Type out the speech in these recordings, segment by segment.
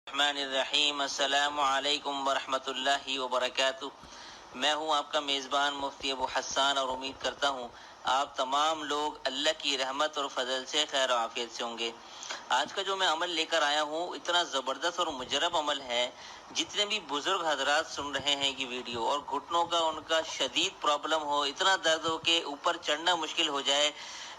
الرحمن الرحیم السلام علیکم ورحمۃ اللہ وبرکاتہ۔ میں ہوں آپ کا میزبان مفتی ابو حسان اور امید کرتا ہوں آپ تمام لوگ اللہ کی رحمت اور فضل سے خیر و عافیت سے ہوں گے۔ آج کا جو میں عمل لے کر آیا ہوں اتنا زبردست اور مجرب عمل ہے، جتنے بھی بزرگ حضرات سن رہے ہیں یہ ویڈیو اور گھٹنوں کا ان کا شدید پرابلم ہو، اتنا درد ہو کہ اوپر چڑھنا مشکل ہو جائے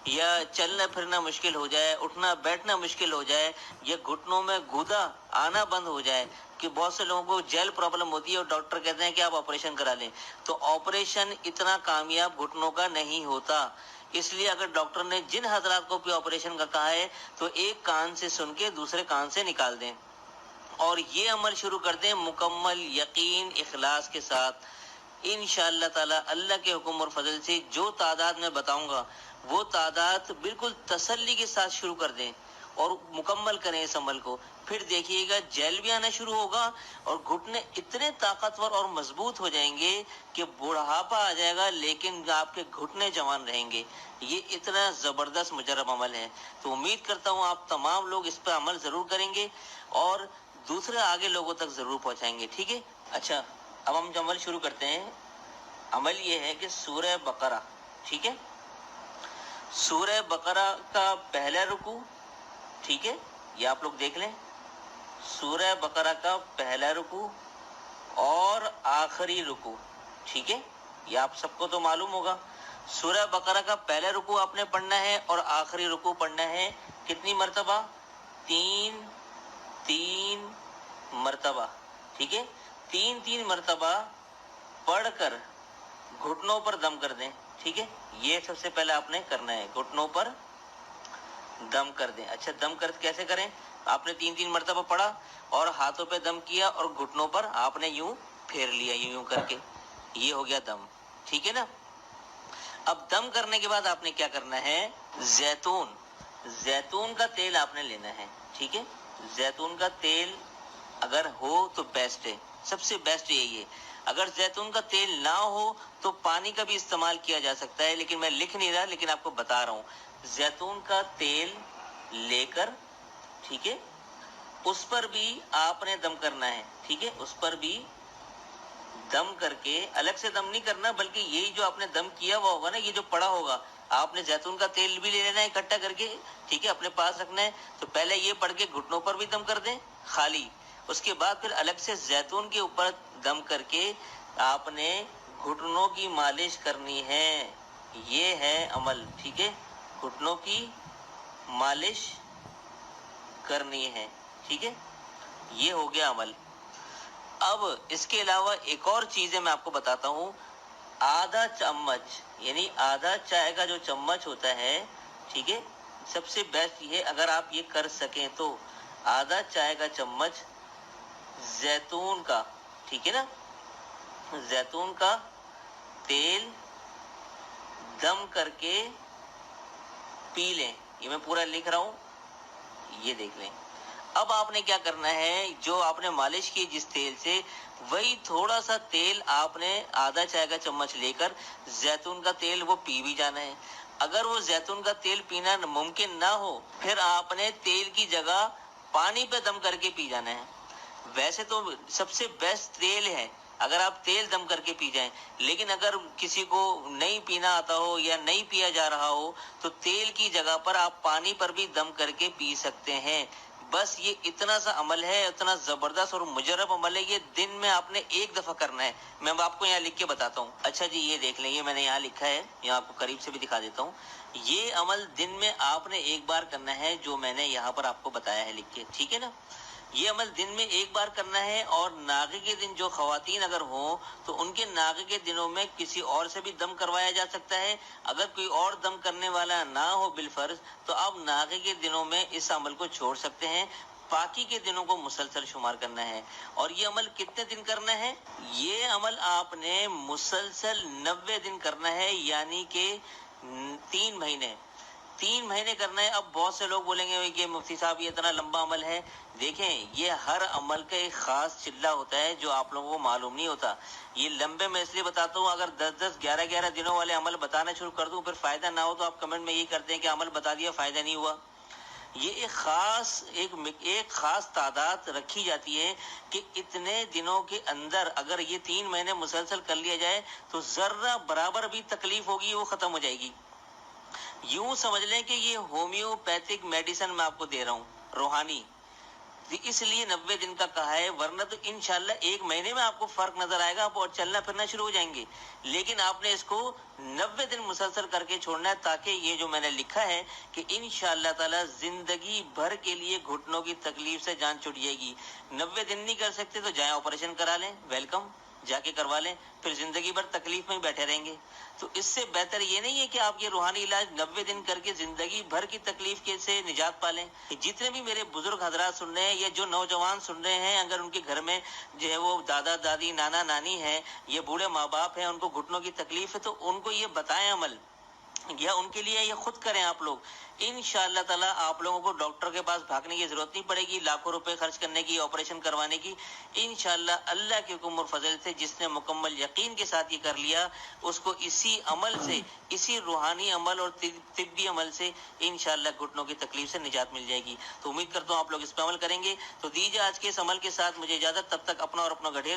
یا چلنا پھرنا مشکل ہو جائے، اٹھنا بیٹھنا مشکل ہو جائے یا گھٹنوں میں گودا آنا بند ہو جائے، کہ بہت سے لوگوں کو جیل پرابلم ہوتی ہے اور ڈاکٹر کہتے ہیں کہ آپ آپریشن کرا لیں، تو آپریشن اتنا کامیاب گھٹنوں کا نہیں ہوتا۔ اس لیے اگر ڈاکٹر نے جن حضرات کو بھی آپریشن کا کہا ہے تو ایک کان سے سن کے دوسرے کان سے نکال دیں اور یہ عمل شروع کر دیں مکمل یقین اخلاص کے ساتھ۔ انشاءاللہ تعالی اللہ کے حکم اور فضل سے جو تعداد میں بتاؤں گا وہ تعداد بالکل تسلی کے ساتھ شروع کر دیں اور مکمل کریں اس عمل کو، پھر دیکھیے گا جیل بھی آنا شروع ہوگا اور گھٹنے اتنے طاقتور اور مضبوط ہو جائیں گے کہ بڑھاپا آ جائے گا لیکن آپ کے گھٹنے جوان رہیں گے۔ یہ اتنا زبردست مجرب عمل ہے، تو امید کرتا ہوں آپ تمام لوگ اس پہ عمل ضرور کریں گے اور دوسرے آگے لوگوں تک ضرور پہنچائیں گے، ٹھیک ہے؟ اچھا، اب ہم عمل شروع کرتے ہیں۔ عمل یہ ہے کہ سورہ بقرہ، ٹھیک ہے، سورہ بقرہ کا پہلا رکوع، ٹھیک ہے، یہ آپ لوگ دیکھ لیں، سورہ بقرہ کا پہلا رکوع اور آخری رکوع، ٹھیک ہے، یہ آپ سب کو تو معلوم ہوگا۔ سورہ بقرہ کا پہلا رکوع آپ نے پڑھنا ہے اور آخری رکوع پڑھنا ہے کتنی مرتبہ؟ 3 مرتبہ، ٹھیک ہے، 3 مرتبہ پڑھ کر گھٹنوں پر دم کر دیں، ٹھیک ہے، یہ سب سے پہلے آپ نے کرنا ہے، گھٹنوں پر دم کر دیں۔ اچھا، دم کر کیسے کریں؟ آپ نے 3 مرتبہ پڑھا اور ہاتھوں پہ دم کیا اور گھٹنوں پر آپ نے یوں پھیر لیا، یوں کر کے، یہ ہو گیا دم، ٹھیک ہے نا۔ اب دم کرنے کے بعد آپ نے کیا کرنا ہے؟ زیتون کا تیل آپ نے لینا ہے، ٹھیک ہے، زیتون کا تیل اگر ہو تو بیسٹ ہے، سب سے بیسٹ یہی ہے۔ اگر زیتون کا تیل نہ ہو تو پانی کا بھی استعمال کیا جا سکتا ہے، لیکن میں لکھ نہیں رہا، لیکن آپ کو بتا رہا ہوں۔ زیتون کا تیل لے کر، ٹھیک ہے، اس پر بھی آپ نے دم کرنا ہے، ٹھیک ہے، اس پر بھی دم کر کے، الگ سے دم نہیں کرنا بلکہ یہی جو آپ نے دم کیا ہوا ہوگا نا، یہ جو پڑا ہوگا، آپ نے زیتون کا تیل بھی لے لینا ہے اکٹھا کر کے، ٹھیک ہے، اپنے پاس رکھنا ہے۔ تو پہلے یہ پڑھ کے گھٹنوں پر بھی دم کر دیں خالی، اس کے بعد پھر الگ سے زیتون کے اوپر دم کر کے آپ نے گھٹنوں کی مالش کرنی ہے۔ یہ ہے عمل، ٹھیک ہے، گھٹنوں کی مالش کرنی ہے، ٹھیک ہے، یہ ہو گیا عمل۔ اب اس کے علاوہ ایک اور چیز ہے، میں آپ کو بتاتا ہوں۔ آدھا چمچ، یعنی آدھا چائے کا جو چمچ ہوتا ہے، ٹھیک ہے، سب سے بیسٹ یہ ہے اگر آپ یہ کر سکیں تو آدھا چائے کا چمچ زیتون کا، ٹھیک ہے نا، زیتون کا تیل دم کر کے پی لیں۔ یہ میں پورا لکھ رہا ہوں، یہ دیکھ لیں۔ اب آپ نے کیا کرنا ہے، جو آپ نے مالش کی جس تیل سے، وہی تھوڑا سا تیل آپ نے آدھا چائے کا چمچ لے کر زیتون کا تیل وہ پی بھی جانا ہے۔ اگر وہ زیتون کا تیل پینا ممکن نہ ہو پھر آپ نے تیل کی جگہ پانی پہ دم کر کے پی جانا ہے۔ ویسے تو سب سے بیسٹ تیل ہے اگر آپ تیل دم کر کے پی جائیں، لیکن اگر کسی کو نہیں پینا آتا ہو یا نہیں پیا جا رہا ہو تو تیل کی جگہ پر آپ پانی پر بھی دم کر کے پی سکتے ہیں۔ بس یہ اتنا سا عمل ہے، اتنا زبردست اور مجرب عمل ہے، یہ دن میں آپ نے ایک دفعہ کرنا ہے۔ میں آپ کو یہاں لکھ کے بتاتا ہوں۔ اچھا جی، یہ دیکھ لیں، یہ میں نے یہاں لکھا ہے، یہاں آپ کو قریب سے بھی دکھا دیتا ہوں۔ یہ عمل دن میں آپ نے ایک بار کرنا ہے، جو میں نے یہاں پر آپ کو بتایا ہے لکھ کے، ٹھیک ہے نا۔ یہ عمل دن میں ایک بار کرنا ہے، اور ناغے کے دن جو خواتین اگر ہوں تو ان کے ناغے کے دنوں میں کسی اور سے بھی دم کروایا جا سکتا ہے۔ اگر کوئی اور دم کرنے والا نہ ہو بالفرض تو آپ ناغے کے دنوں میں اس عمل کو چھوڑ سکتے ہیں، باقی کے دنوں کو مسلسل شمار کرنا ہے۔ اور یہ عمل کتنے دن کرنا ہے؟ یہ عمل آپ نے مسلسل 90 دن کرنا ہے، یعنی کہ 3 مہینے 3 مہینے کرنا ہے۔ اب بہت سے لوگ بولیں گے کہ مفتی صاحب یہ اتنا لمبا عمل ہے۔ دیکھیں، یہ ہر عمل کا ایک خاص چلہ ہوتا ہے جو آپ لوگوں کو معلوم نہیں ہوتا۔ یہ لمبے میں اس لیے بتاتا ہوں، اگر 10 11 دنوں والے عمل بتانا شروع کر دوں پھر فائدہ نہ ہو تو آپ کمنٹ میں یہی کرتے ہیں کہ عمل بتا دیا فائدہ نہیں ہوا۔ یہ ایک خاص تعداد رکھی جاتی ہے کہ اتنے دنوں کے اندر اگر یہ 3 مہینے مسلسل کر لیا جائے تو ذرہ برابر بھی تکلیف ہوگی وہ ختم ہو جائے گی. یوں سمجھ لیں کہ یہ ہومیوپیتھک میڈیسن میں آپ کو دے رہا ہوں، روحانی. اس لیے 90 دن کا کہا ہے، ورنہ تو انشاءاللہ 1 مہینے میں آپ کو فرق نظر آئے گا، آپ اور چلنا پھرنا شروع ہو جائیں گے. لیکن آپ نے اس کو 90 دن مسلسل کر کے چھوڑنا ہے، تاکہ یہ جو میں نے لکھا ہے کہ انشاءاللہ تعالی زندگی بھر کے لیے گھٹنوں کی تکلیف سے جان چھوٹ جائے گی. 90 دن نہیں کر سکتے تو جائیں آپریشن کرا لیں، ویلکم، جا کے کروا لیں، پھر زندگی بھر تکلیف میں ہی بیٹھے رہیں گے. تو اس سے بہتر یہ نہیں ہے کہ آپ یہ روحانی علاج 90 دن کر کے زندگی بھر کی تکلیف سے نجات پالیں. جتنے بھی میرے بزرگ حضرات سن رہے ہیں یا جو نوجوان سن رہے ہیں، اگر ان کے گھر میں جو ہے وہ دادا دادی نانا نانی ہے یا بوڑھے ماں باپ ہیں، ان کو گھٹنوں کی تکلیف ہے، تو ان کو یہ بتائیں عمل، یا ان کے لیے یہ خود کریں آپ لوگ. انشاءاللہ تعالی آپ لوگوں کو ڈاکٹر کے پاس بھاگنے کی ضرورت نہیں پڑے گی، لاکھوں روپے خرچ کرنے کی، آپریشن کروانے کی. انشاءاللہ اللہ کے حکم اور فضل سے جس نے مکمل یقین کے ساتھ یہ کر لیا، اس کو اسی عمل سے، اسی روحانی عمل اور طبی عمل سے انشاءاللہ گھٹنوں کی تکلیف سے نجات مل جائے گی. تو امید کرتا ہوں آپ لوگ اس پہ عمل کریں گے. تو دیجیے آج کے اس عمل کے ساتھ مجھے اجازت، تب تک اپنا اور اپنا گھٹے